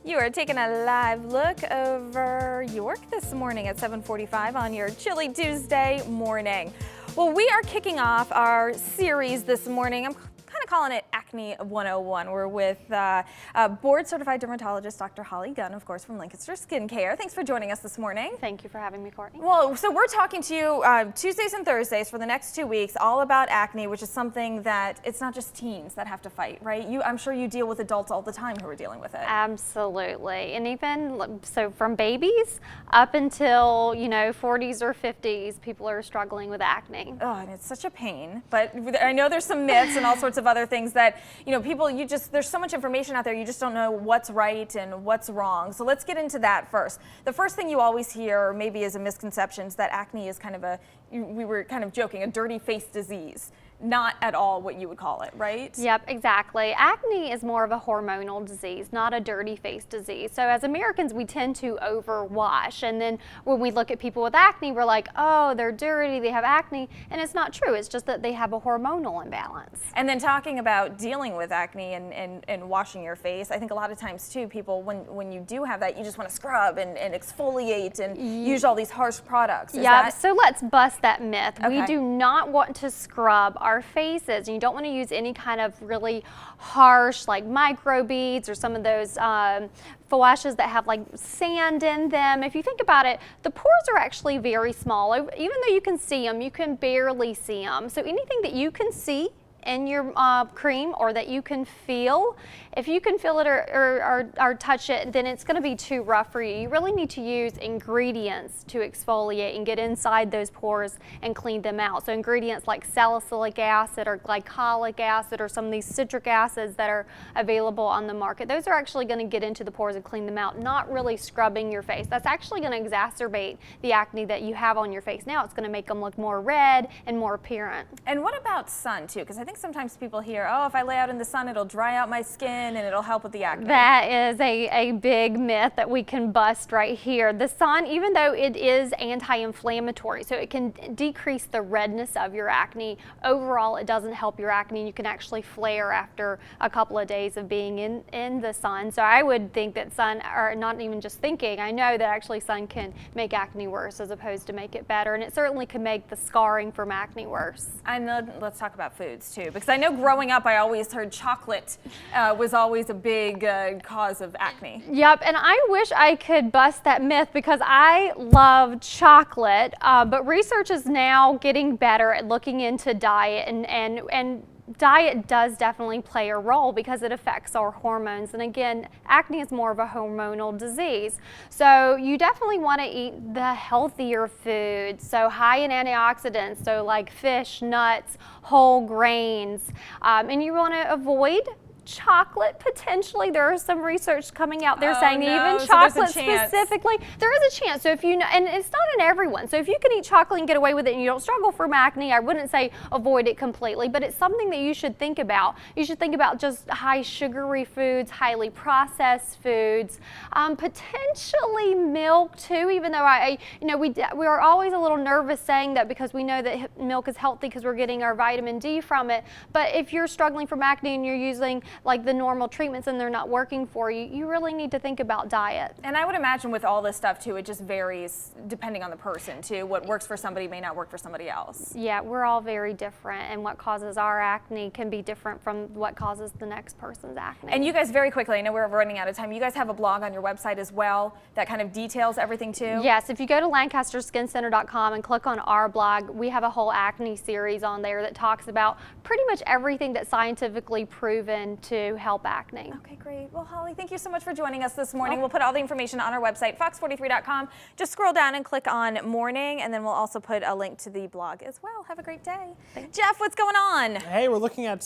You are taking a live look over York this morning at 7:45 on your chilly Tuesday morning. Well, we are kicking off our series this morning. I'm kind of calling it Acne 101. We're with board-certified dermatologist Dr. Holly Gunn, of course, from Lancaster Skincare. Thanks for joining us this morning. Thank you for having me, Courtney. Well, so we're talking to you Tuesdays and Thursdays for the next 2 weeks, all about acne, which is something that it's not just teens that have to fight, right? I'm sure you deal with adults all the time who are dealing with it. Absolutely. And even so, from babies up until 40s or 50s, people are struggling with acne. Oh, and it's such a pain. But I know there's some myths and all sorts of other things that people, there's so much information out there, you just don't know what's right and what's wrong. So let's get into that first. The first thing you always hear, or maybe is a misconception, is that acne is kind of we were kind of joking, a dirty face disease. Not at all what you would call it, right? Yep, exactly. Acne is more of a hormonal disease, not a dirty face disease. So as Americans, we tend to overwash. And then when we look at people with acne, we're like, oh, they're dirty, they have acne. And it's not true. It's just that they have a hormonal imbalance. And then talking about dealing with acne and washing your face, I think a lot of times too, people, when you do have that, you just want to scrub and exfoliate and use all these harsh products. Yeah, so let's bust that myth. Okay. We do not want to scrub our faces, and you don't want to use any kind of really harsh like microbeads or some of those washes that have like sand in them. If you think about it, the pores are actually very small. Even though you can see them, you can barely see them. So anything that you can see in your cream or that you can feel, if you can feel it or touch it, then it's going to be too rough for you. You really need to use ingredients to exfoliate and get inside those pores and clean them out. So ingredients like salicylic acid or glycolic acid or some of these citric acids that are available on the market, those are actually going to get into the pores and clean them out, not really scrubbing your face. That's actually going to exacerbate the acne that you have on your face now. It's going to make them look more red and more apparent. And what about sun too? Because I think sometimes people hear, oh, if I lay out in the sun, it'll dry out my skin and it'll help with the acne. That is a big myth that we can bust right here. The sun, even though it is anti-inflammatory, so it can decrease the redness of your acne, overall it doesn't help your acne, and you can actually flare after a couple of days of being in the sun. So I would think that sun, or not even just thinking, I know that actually sun can make acne worse as opposed to make it better, and it certainly can make the scarring from acne worse. I know, let's talk about foods too, because I know growing up I always heard chocolate was always a big cause of acne. Yep, and I wish I could bust that myth because I love chocolate, but research is now getting better at looking into diet, and diet does definitely play a role because it affects our hormones. And again, acne is more of a hormonal disease. So you definitely want to eat the healthier foods, so high in antioxidants, so like fish, nuts, whole grains, and you want to avoid chocolate potentially. There is some research coming out there saying even chocolate specifically, there is a chance. So if you know, and it's not in everyone, so if you can eat chocolate and get away with it and you don't struggle from acne, I wouldn't say avoid it completely, but it's something that you should think about. You should think about just high sugary foods, highly processed foods, potentially milk too, even though we are always a little nervous saying that because we know that milk is healthy because we're getting our vitamin D from it. But if you're struggling from acne and you're using like the normal treatments and they're not working for you, you really need to think about diet. And I would imagine with all this stuff too, it just varies depending on the person too. What works for somebody may not work for somebody else. Yeah, we're all very different, and what causes our acne can be different from what causes the next person's acne. And you guys, very quickly, I know we're running out of time, you guys have a blog on your website as well that kind of details everything too? Yes, if you go to lancasterskincenter.com and click on our blog, we have a whole acne series on there that talks about pretty much everything that's scientifically proven to help acne. Okay, great. Well, Holly, thank you so much for joining us this morning. We'll put all the information on our website, fox43.com. Just scroll down and click on morning, and then we'll also put a link to the blog as well. Have a great day. Jeff, what's going on? Hey, we're looking at